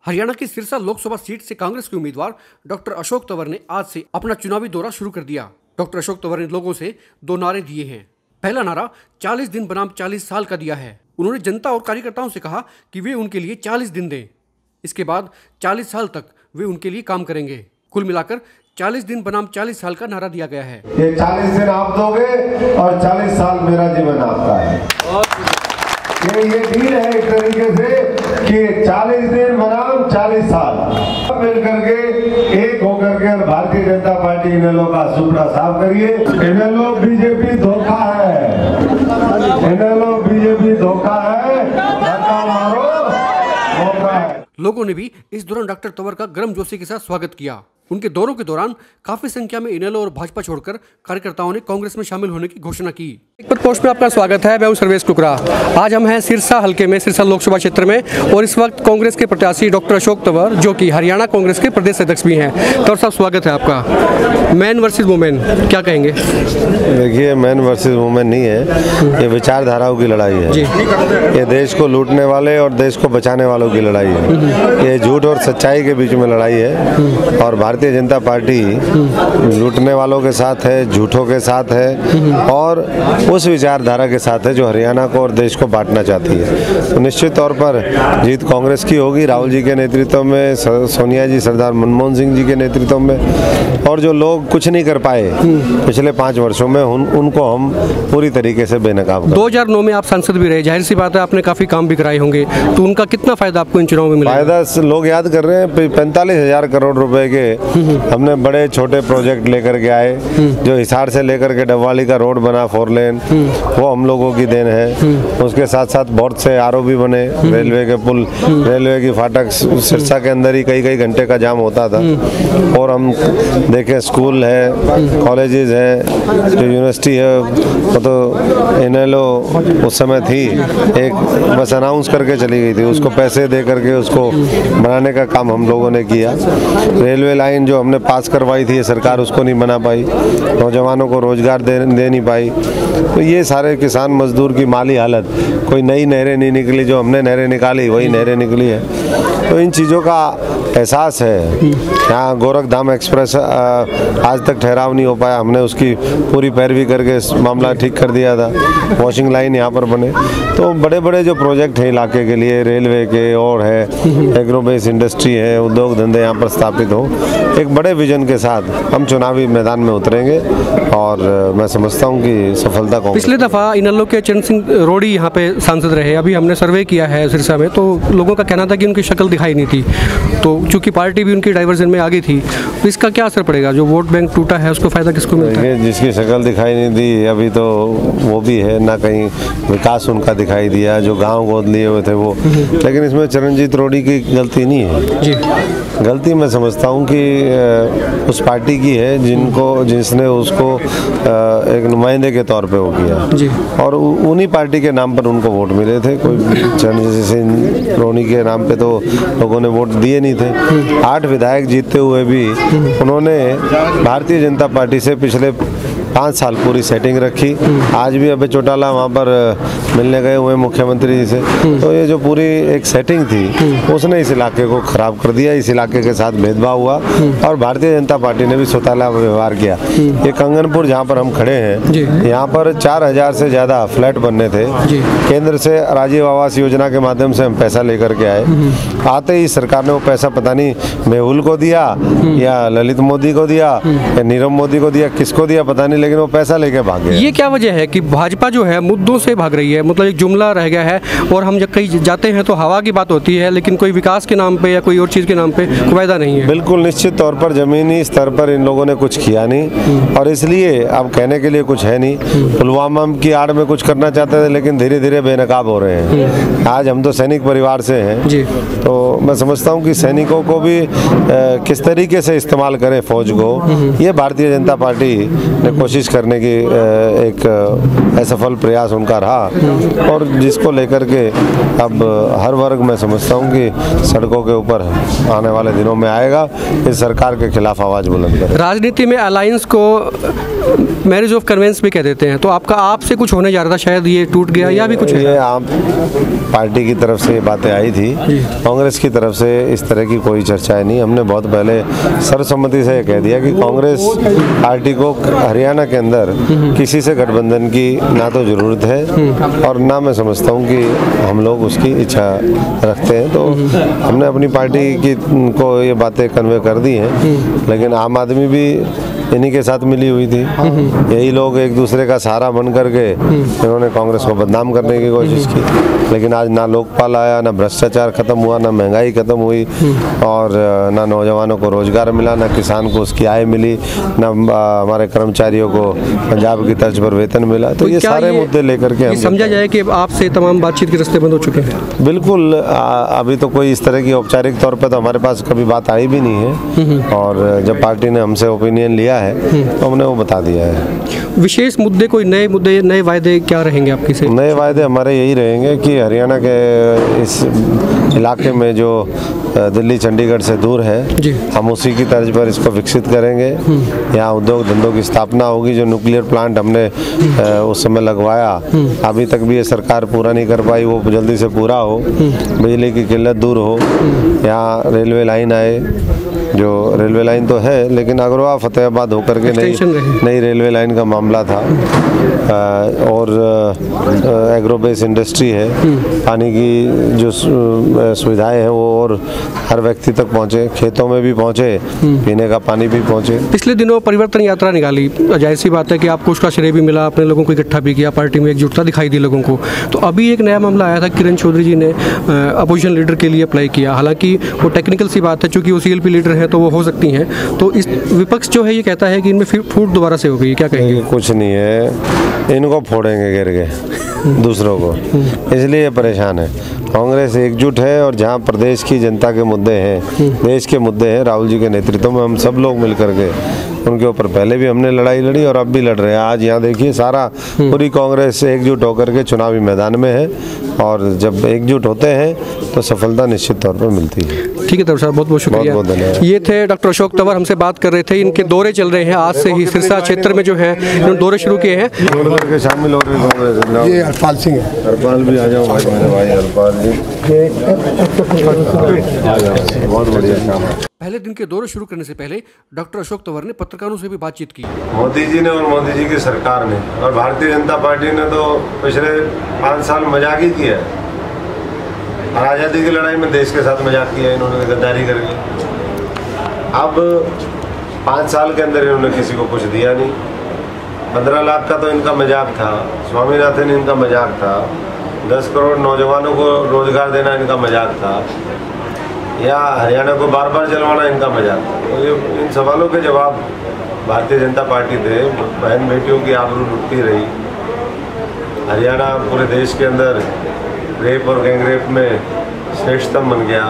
हरियाणा की सिरसा लोकसभा सीट से कांग्रेस के उम्मीदवार डॉक्टर अशोक तंवर ने आज से अपना चुनावी दौरा शुरू कर दिया। डॉक्टर अशोक तंवर ने लोगों से दो नारे दिए हैं। पहला नारा 40 दिन बनाम 40 साल का दिया है। उन्होंने जनता और कार्यकर्ताओं से कहा कि वे उनके लिए 40 दिन दें। इसके बाद 40 साल तक वे उनके लिए काम करेंगे। कुल मिलाकर 40 दिन बनाम 40 साल का नारा दिया गया है। ये 40 दिन आप दोगे और 40 साल मेरा जीवन आपका है। ये डील है एक तरीके से कि 40 दिन बनाम 40 साल मिल करके एक होकर के भारतीय जनता पार्टी इनेलो का सुपड़ा साफ करिए। इनेलो बीजेपी धोखा है, इनेलो बीजेपी धोखा है, धक्का मारो धोखा है। लोगों ने भी इस दौरान डॉक्टर तंवर का गर्मजोशी के साथ स्वागत किया। उनके दौरों के दौरान काफी संख्या में इनेलो और भाजपा छोड़कर कार्यकर्ताओं ने कांग्रेस में शामिल होने की घोषणा की। एक बार पोस्ट में आपका स्वागत है। मैं हूं सर्वेश कुकरा। आज हम हैं सिरसा हलके में, सिरसा लोकसभा क्षेत्र में, और इस वक्त कांग्रेस के प्रत्याशी डॉक्टर अशोक तंवर, जो कि हरियाणा कांग्रेस के प्रदेश अध्यक्ष भी हैं। तंवर साहब, स्वागत है आपका। मैन वर्सेज वुमेन, क्या कहेंगे? देखिए, मैन वर्सेज वुमेन नहीं है, ये विचारधाराओं की लड़ाई है। ये देश को लूटने वाले और देश को बचाने वालों की लड़ाई है। ये झूठ और सच्चाई के बीच में लड़ाई है और भारतीय जनता पार्टी लूटने वालों के साथ है, झूठों के साथ है और उस विचारधारा के साथ है जो हरियाणा को और देश को बांटना चाहती है। तो निश्चित तौर पर जीत कांग्रेस की होगी, राहुल जी के नेतृत्व में, सोनिया जी, सरदार मनमोहन सिंह जी के नेतृत्व में। और जो लोग कुछ नहीं कर पाए पिछले 5 वर्षों में, उनको हम पूरी तरीके से बेनकाब करें। 2009 में आप सांसद भी रहे, जाहिर सी बात है आपने काफी काम भी कराए होंगे, तो उनका कितना फायदा आपको इन चुनाव में मिला? फायदा लोग याद कर रहे हैं। 45,000 करोड़ रुपए के हमने बड़े छोटे प्रोजेक्ट लेकर के आए। जो हिसार से लेकर के डबवाली का रोड बना 4 लेन, वो हम लोगों की देन है। उसके साथ साथ बहुत से आरओ भी बने, रेलवे के पुल, रेलवे की फाटक। सिरसा के अंदर ही कई घंटे का जाम होता था। और हम देखें, स्कूल है, कॉलेजेस है, जो यूनिवर्सिटी है, वो तो इनेलो उस समय थी, एक बस अनाउंस करके चली गई थी। उसको पैसे दे करके उसको बनाने का काम हम लोगों ने किया। रेलवे लाइन जो हमने पास करवाई थी सरकार, उसको नहीं बना पाई। नौजवानों को रोजगार दे नहीं पाई। तो ये सारे किसान मजदूर की माली हालत, कोई नई नहरें नहीं निकली, जो हमने नहरें निकाली वही नहरें निकली है। तो इन चीज़ों का एहसास है। यहाँ गोरखधाम एक्सप्रेस आज तक ठहराव नहीं हो पाया, हमने उसकी पूरी पैरवी करके मामला ठीक कर दिया था। वॉशिंग लाइन यहाँ पर बने। तो बड़े बड़े जो प्रोजेक्ट हैं इलाके के लिए, रेलवे के और है, एग्रो बेस इंडस्ट्री है, उद्योग धंधे यहाँ पर स्थापित हो, एक बड़े विजन के साथ हम चुनावी मैदान में उतरेंगे और मैं समझता हूँ कि सफलता को। पिछले दफा इनेलो के चरण सिंह रोड़ी यहाँ पे सांसद रहे। अभी हमने सर्वे किया है सिरसा में, तो लोगों का कहना था कि उनकी शक्ल दिखाई नहीं थी। तो चूंकि पार्टी भी उनकी डाइवर्जन में आ गई थी, तो इसका क्या असर पड़ेगा? जो वोट बैंक टूटा है उसको फायदा किसको मिलता है? जिसकी शक्ल दिखाई नहीं दी अभी तो वो भी है ना, कहीं विकास उनका दिखाई दिया, जो गाँव गोद लिए हुए थे वो। लेकिन इसमें चरणजीत रोड़ी की गलती नहीं है जी। गलती मैं समझता हूँ कि उस पार्टी की है जिसने उसको एक नुमाइंदे के तौर पे वो किया जी। और उन्हीं पार्टी के नाम पर उनको वोट मिले थे। कोई चरणजीत सिंह रोड़ी के नाम पे तो लोगों ने वोट दिए नहीं थे। 8 विधायक जीतते हुए भी उन्होंने भारतीय जनता पार्टी से पिछले 5 साल पूरी सेटिंग रखी। आज भी अबे चौटाला वहाँ पर मिलने गए हुए मुख्यमंत्री जी से। तो ये जो पूरी एक सेटिंग थी, उसने इस इलाके को खराब कर दिया। इस इलाके के साथ भेदभाव हुआ और भारतीय जनता पार्टी ने भी सौतेला व्यवहार किया। ये कंगनपुर जहाँ पर हम खड़े हैं, यहाँ पर 4000 से ज़्यादा फ्लैट बनने थे। केंद्र से राजीव आवास योजना के माध्यम से हम पैसा लेकर के आए। आते ही सरकार ने वो पैसा पता नहीं मेहुल को दिया या ललित मोदी को दिया या नीरव मोदी को दिया, किसको दिया पता नहीं, लेकिन वो पैसा लेके भागे। ये क्या वजह है कि भाजपा जो है मुद्दों से भाग रही है? मतलब एक जुमला रह गया है, और हम जब कहीं जाते हैं तो हवा की बात होती है, लेकिन कोई विकास के नाम पे या कोई और चीज़ के नाम पे फायदा नहीं है। बिल्कुल निश्चित तौर पर जमीनी स्तर पर इन लोगों ने कुछ किया नहीं और इसलिए अब कहने के लिए कुछ है नहीं। पुलवामा की आड़ में कुछ करना चाहते थे, लेकिन धीरे धीरे बेनकाब हो रहे हैं। आज हम तो सैनिक परिवार से हैं जी। तो मैं समझता हूँ कि सैनिकों को भी किस तरीके से इस्तेमाल करें फौज को, ये भारतीय जनता पार्टी ने कोशिश कोशिश करने की एक असफल प्रयास उनका रहा, और जिसको लेकर के अब हर वर्ग मैं समझता हूँ कि सड़कों के ऊपर आने वाले दिनों में आएगा इस सरकार के खिलाफ आवाज़ बुलंद करें। राजनीति में अलायंस को मैरिज ऑफ कन्वेंस भी कह देते हैं, तो आपका आपसे कुछ होने जा रहा था, शायद ये टूट गया या भी कुछ है? ये आप पार्टी की तरफ से ये बातें आई थी, कांग्रेस की तरफ से इस तरह की कोई चर्चाएं नहीं। हमने बहुत पहले सर्वसम्मति से कह दिया कि कांग्रेस पार्टी को हरियाणा के अंदर किसी से गठबंधन की ना तो ज़रूरत है और ना मैं समझता हूँ कि हम लोग उसकी इच्छा रखते हैं। तो हमने अपनी पार्टी की को ये बातें कन्वे कर दी हैं, लेकिन आम आदमी भी इन्हीं के साथ मिली हुई थी। यही लोग एक दूसरे का सहारा बन करके इन्होंने कांग्रेस को बदनाम करने की कोशिश की, लेकिन आज ना लोकपाल आया, ना भ्रष्टाचार खत्म हुआ, ना महंगाई खत्म हुई, और ना नौजवानों को रोजगार मिला, ना किसान को उसकी आय मिली, ना हमारे कर्मचारियों को पंजाब की तर्ज पर वेतन मिला। तो ये सारे मुद्दे लेकर के समझा जाए कि आपसे तमाम बातचीत के रास्ते बंद हो चुके हैं? बिल्कुल, अभी तो कोई इस तरह की औपचारिक तौर पर तो हमारे पास कभी बात आई भी नहीं है, और जब पार्टी ने हमसे ओपिनियन लिया है तो हमने वो बता दिया है। विशेष मुद्दे, कोई नए मुद्दे, नए वायदे क्या रहेंगे आपके से? नए वायदे हमारे यही रहेंगे कि हरियाणा के इस इलाके में जो दिल्ली चंडीगढ़ से दूर है, हम उसी की तर्ज पर इसको विकसित करेंगे। यहाँ उद्योग धंधों की स्थापना होगी। जो न्यूक्लियर प्लांट हमने उस समय लगवाया, अभी तक भी ये सरकार पूरा नहीं कर पाई, वो जल्दी से पूरा हो, बिजली की किल्लत दूर हो। यहाँ रेलवे लाइन आए, जो रेलवे लाइन तो है लेकिन अग्रवा फतेहाबाद होकर के नई रेलवे लाइन का मामला था, और एग्रोबेस इंडस्ट्री है, पानी की जो सुविधाएं हैं वो और हर व्यक्ति तक पहुंचे, खेतों में भी पहुंचे, पीने का पानी भी पहुंचे। पिछले दिनों परिवर्तन यात्रा निकाली, जाहिर सी बात है कि आपको उसका श्रेय भी मिला, अपने लोगों को इकट्ठा भी किया, पार्टी में एकजुटता दिखाई दी लोगों को। तो अभी एक नया मामला आया था, किरण चौधरी जी ने अपोजिशन लीडर के लिए अप्लाई किया, हालांकि वो टेक्निकल सी बात है, चूंकि वो CLP लीडर है तो वो हो सकती हैं। तो इस विपक्ष जो है ये कहता है कि इनमें फिर फूट दोबारा से हो गई, क्या कहेंगे? कुछ नहीं है, इनको फोड़ेंगे गिर के दूसरों को, इसलिए परेशान है। कांग्रेस एकजुट है, और जहां प्रदेश की जनता के मुद्दे हैं, देश के मुद्दे हैं, राहुल जी के नेतृत्व में हम सब लोग मिलकर के उनके ऊपर पहले भी हमने लड़ाई लड़ी और अब भी लड़ रहे हैं। आज यहाँ देखिए सारा पूरी कांग्रेस एकजुट होकर के चुनावी मैदान में है, और जब एकजुट होते हैं तो सफलता निश्चित तौर पर मिलती है। ठीक है तंवर साहब, बहुत बहुत शुक्रिया। बहुत धन्यवाद। ये थे डॉक्टर अशोक तंवर, हमसे बात कर रहे थे। इनके दौरे चल रहे हैं आज से ही, सिरसा क्षेत्र में जो है इन्होंने दौरे शुरू किए हैं। शामिल हो रहे कांग्रेस। ये हरपाल सिंह है। हरपाल भी आ जाओ भाई, मेरे भाई हरपाल जी, बहुत बढ़िया काम है। पहले दिन के दौरे शुरू करने से पहले डॉक्टर अशोक तंवर ने पत्रकारों से भी बातचीत की। मोदी जी ने और मोदी जी की सरकार ने और भारतीय जनता पार्टी ने तो पिछले 5 साल मजाक ही किया है, और आज़ादी की लड़ाई में देश के साथ मजाक किया इन्होंने गद्दारी करके। अब 5 साल के अंदर इन्होंने किसी को कुछ दिया नहीं। 15 लाख का तो इनका मजाक था, स्वामीनाथन इनका मजाक था, 10 करोड़ नौजवानों को रोजगार देना इनका मजाक था, या हरियाणा को बार बार जलवाना इनका मजाक था। तो ये इन सवालों के जवाब भारतीय जनता पार्टी दे। बहन बेटियों की आबरू लुटती रही। हरियाणा पूरे देश के अंदर रेप और गैंगरेप में श्रेष्ठतम बन गया।